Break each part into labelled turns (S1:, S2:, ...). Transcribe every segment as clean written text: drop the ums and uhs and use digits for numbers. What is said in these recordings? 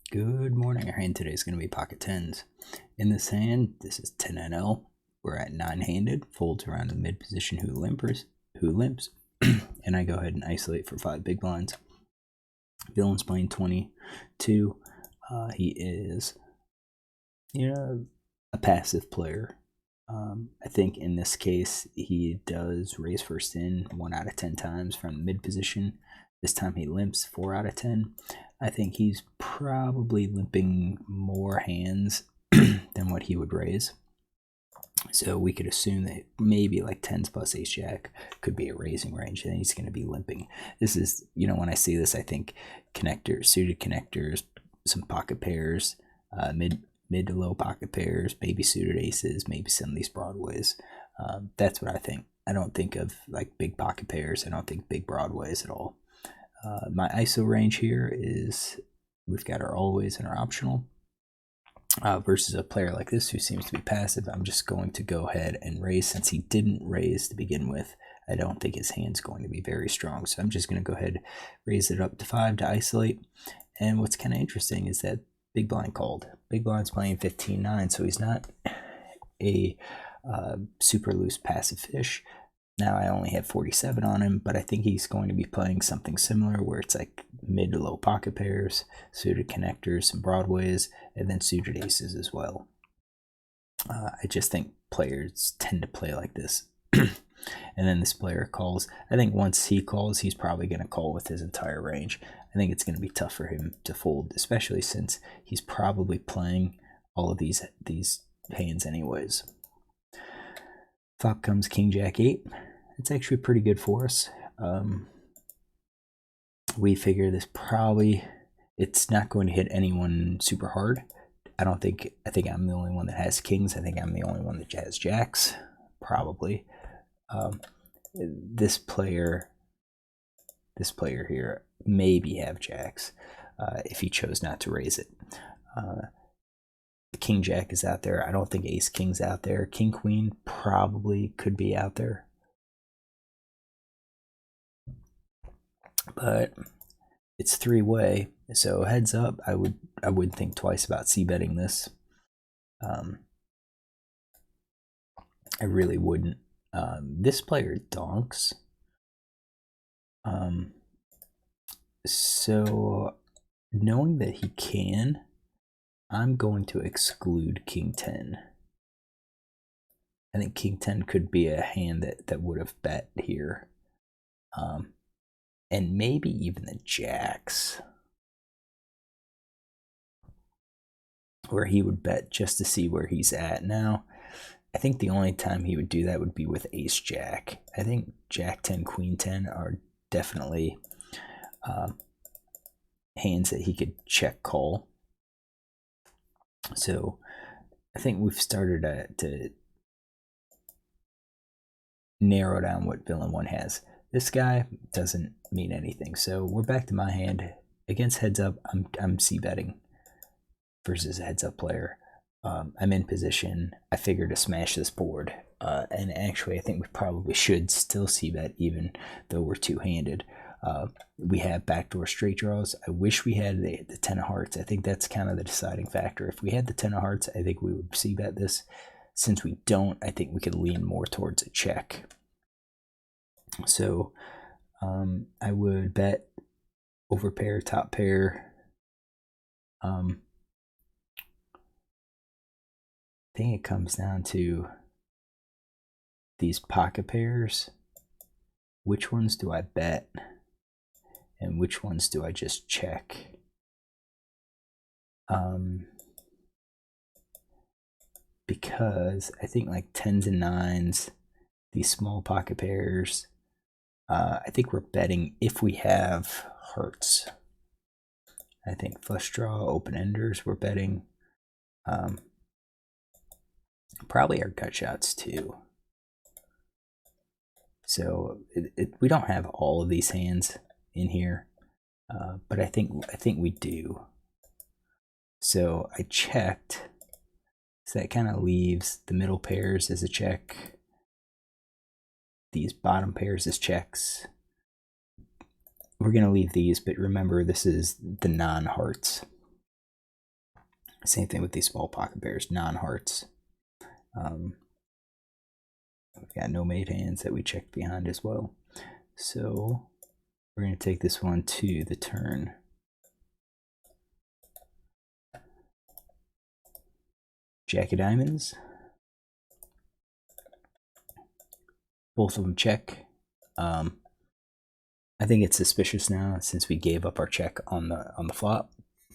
S1: Good morning. Our hand today is going to be pocket tens. In this hand, this is 10 NL. We're at 9-handed, folds around the mid position who limps, and I go ahead and isolate for 5 big blinds. Villain's playing 22. He is, a passive player. I think in this case, he does raise first in 1 out of 10 times from the mid position. This time he limps 4 out of 10. I think he's probably limping more hands than what he would raise. So we could assume that maybe like 10s plus ace jack could be a raising range, and he's going to be limping. This is, when I see this, I think connectors, suited connectors, some pocket pairs, mid to low pocket pairs, maybe suited aces, maybe some of these broadways. That's what I think. I don't think of like big pocket pairs. I don't think big broadways at all. My ISO range here is we've got our always and our optional. Versus a player like this who seems to be passive, I'm just going to go ahead and raise. Since he didn't raise to begin with, I don't think his hand's going to be very strong. So I'm just going to go ahead, raise it up to 5 to isolate. And what's kind of interesting is that big blind called. Big blind's playing 15-9, so he's not a super loose passive fish. Now I only have 47 on him, but I think he's going to be playing something similar where it's like mid to low pocket pairs, suited connectors, some broadways, and then suited aces as well. I just think players tend to play like this. And then this player calls. I think once he calls, he's probably going to call with his entire range. I think it's going to be tough for him to fold, especially since he's probably playing all of these hands anyways. Flop comes King Jack 8. It's actually pretty good for us. We figure this it's not going to hit anyone super hard. I think I'm the only one that has kings. I think I'm the only one that has jacks, probably. This player here maybe have jacks if he chose not to raise it. The king jack is out there. I don't think ace king's out there. King queen probably could be out there, but it's 3-way, so heads up. I would think twice about c-betting this. I really wouldn't. This player donks. So knowing that he can, I'm going to exclude King 10. I think King 10 could be a hand that would have bet here. And maybe even the jacks, where he would bet just to see where he's at. Now, I think the only time he would do that would be with ace jack. I think jack 10, queen 10 are definitely hands that he could check call. So I think we've started to narrow down what villain 1 has. This guy doesn't mean anything. So we're back to my hand. Against heads up, I'm c-betting versus a heads up player. I'm in position. I figure to smash this board. And actually, I think we probably should still c-bet even though we're two-handed. We have backdoor straight draws. I wish we had the 10 of hearts. I think that's kind of the deciding factor. If we had the 10 of hearts, I think we would c-bet this. Since we don't, I think we could lean more towards a check. So I would bet over pair, top pair. I think it comes down to these pocket pairs. Which ones do I bet? And which ones do I just check? Because I think like 10s and 9s, these small pocket pairs, I think we're betting if we have hearts. I think flush draw, open enders, we're betting. Probably our gut shots too. So we don't have all of these hands in here, but I think we do. So I checked. So that kind of leaves the middle pairs as a check. These bottom pairs as checks. We're going to leave these, but remember this is the non-hearts. Same thing with these small pocket pairs, non-hearts. We've got no made hands that we checked behind as well. So we're going to take this one to the turn. Jack of diamonds. Both of them check. I think it's suspicious now since we gave up our check on the flop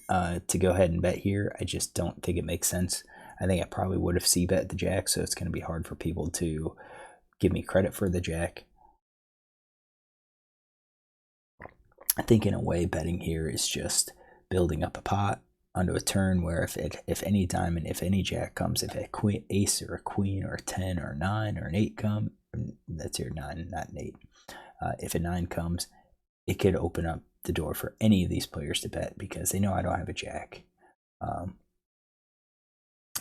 S1: to go ahead and bet here. I just don't think it makes sense. I think I probably would have c-bet the jack, so it's going to be hard for people to give me credit for the jack. I think in a way betting here is just building up a pot onto a turn where if any diamond, if any jack comes, if a queen, ace or a queen or a 10 or a 9 or an 8 come, that's your 9, not an 8. If a 9 comes, it could open up the door for any of these players to bet because they know I don't have a jack.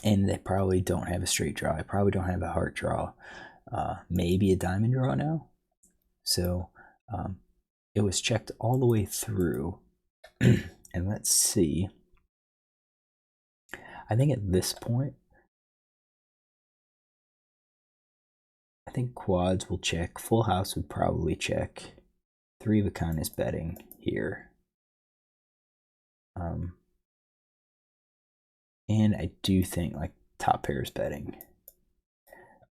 S1: And they probably don't have a straight draw. I probably don't have a heart draw. Maybe a diamond draw now. So it was checked all the way through. And let's see. I think at this point, I think quads will check. Full house would probably check. 3 of a kind is betting here. And I do think like top pair is betting.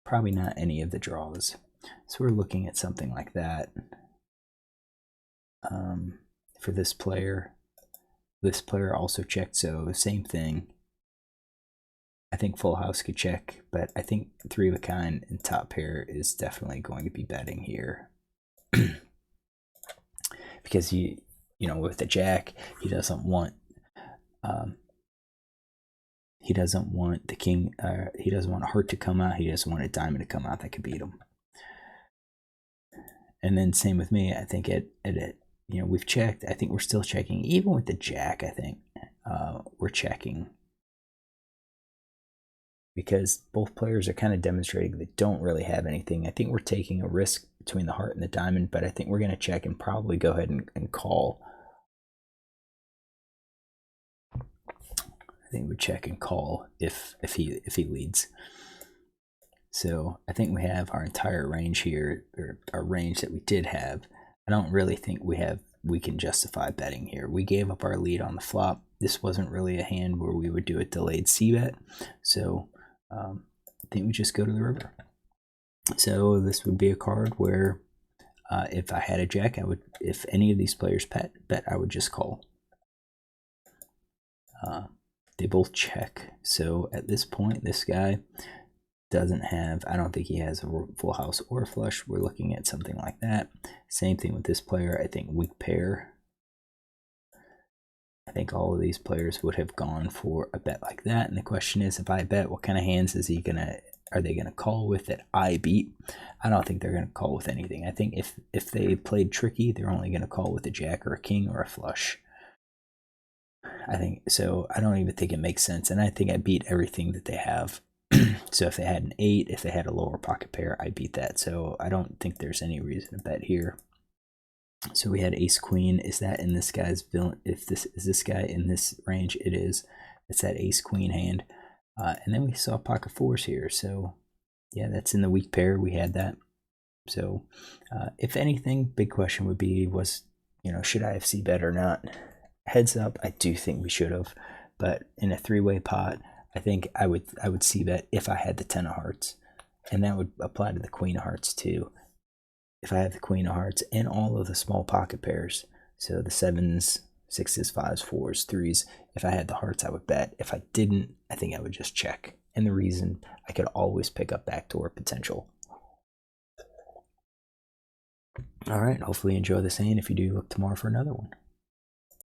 S1: Probably not any of the draws. So we're looking at something like that. For this player also checked, so same thing. I think full house could check, but I think 3 of a kind and top pair is definitely going to be betting here. Because you know, with the jack, he doesn't want the king, he doesn't want a heart to come out, he doesn't want a diamond to come out that could beat him. And then same with me, I think you know, we've checked, I think we're still checking, even with the jack, I think we're checking. Because both players are kind of demonstrating they don't really have anything. I think we're taking a risk between the heart and the diamond, but I think we're going to check and probably go ahead and call. I think we check and call if he leads. So I think we have our entire range here, or our range that we did have. I don't really think we can justify betting here. We gave up our lead on the flop. This wasn't really a hand where we would do a delayed c-bet. So I think we just go to the river. So this would be a card where if I had a jack, I would, if any of these players bet, I would just call. They both check. So at this point, this guy doesn't have, I don't think he has a full house or a flush. We're looking at something like that. Same thing with this player. I think weak pair. I think all of these players would have gone for a bet like that. And the question is, if I bet, what kind of hands are they gonna call with that I beat? I don't think they're gonna call with anything. I think if they played tricky, they're only gonna call with a jack or a king or a flush. I think so. I don't even think it makes sense. And I think I beat everything that they have. So if they had an 8, if they had a lower pocket pair, I beat that. So I don't think there's any reason to bet here. So we had ace queen. Is that in this guy's villain? If this is this guy in this range, it is. It's that ace queen hand. And then we saw pocket fours here. So yeah, that's in the weak pair. We had that. So if anything, big question would be was, you know, should I have c-bet or not? Heads up, I do think we should have. But in a 3-way pot, I think I would c-bet if I had the 10 of hearts. And that would apply to the queen of hearts too. If I have the queen of hearts and all of the small pocket pairs, so the 7s, 6s, 5s, 4s, 3s, if I had the hearts, I would bet. If I didn't, I think I would just check. And the reason, I could always pick up backdoor potential. All right, hopefully you enjoy this hand. If you do, look tomorrow for another one.